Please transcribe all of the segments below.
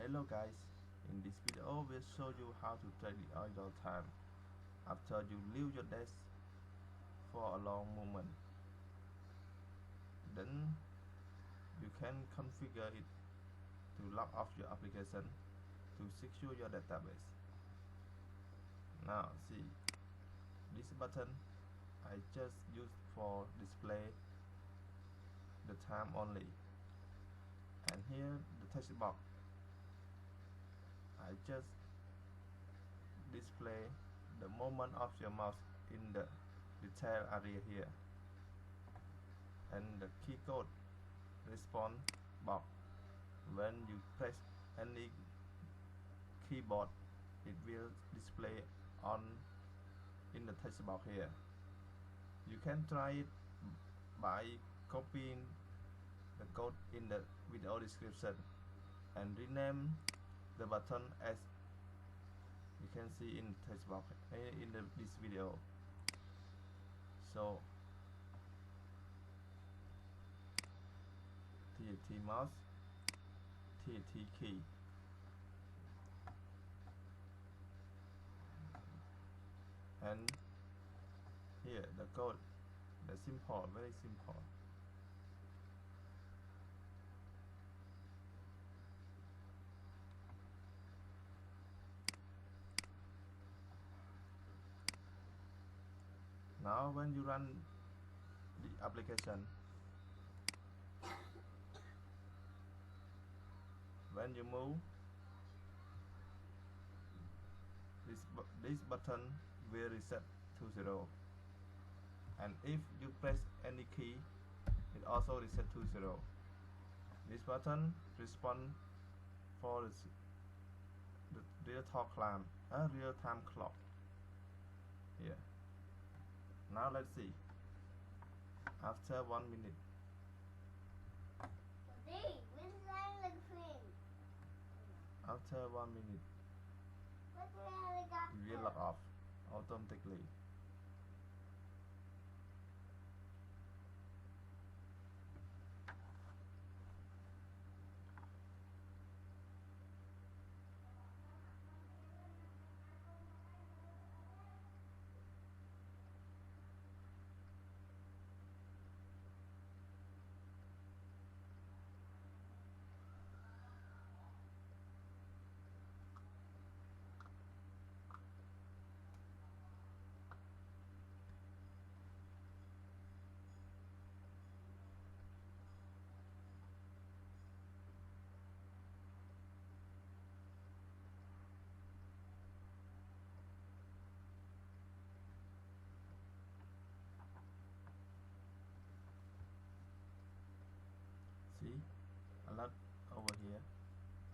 Hello guys, in this video we'll show you how to track the idle time after you leave your desk for a long moment. Then you can configure it to lock off your application to secure your database. Now see, this button I just use for display the time only, and here the text box I just display the movement of your mouse in the detail area here, and the key code response box. When you press any keyboard, it will display on in the text box here. You can try it by copying the code in the video description and rename the button as you can see in the text box in this video. So TT mouse, TT key, and here the code, the simple, very simple. Now when you run the application, when you move, this button will reset to 0, and if you press any key, it also reset to 0. This button responds for the real-time clock here. Now let's see. After 1 minute. After 1 minute, it will lock off automatically. See, alert over here,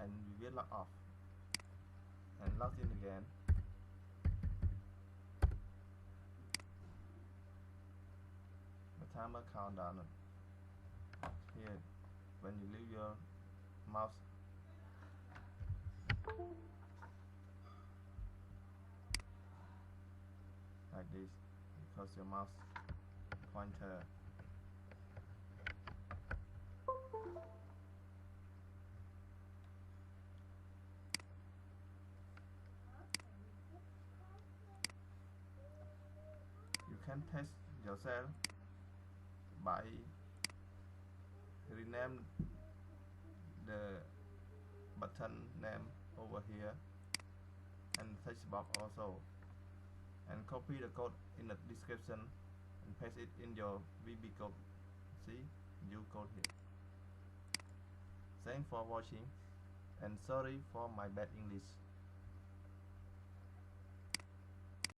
and we will lock off and log in again. The timer countdown here. When you leave your mouse like this, because your mouse pointer you can test yourself by rename the button name over here and the text box also, and copy the code in the description and paste it in your VB code. See, new code here. Thanks for watching, and sorry for my bad English.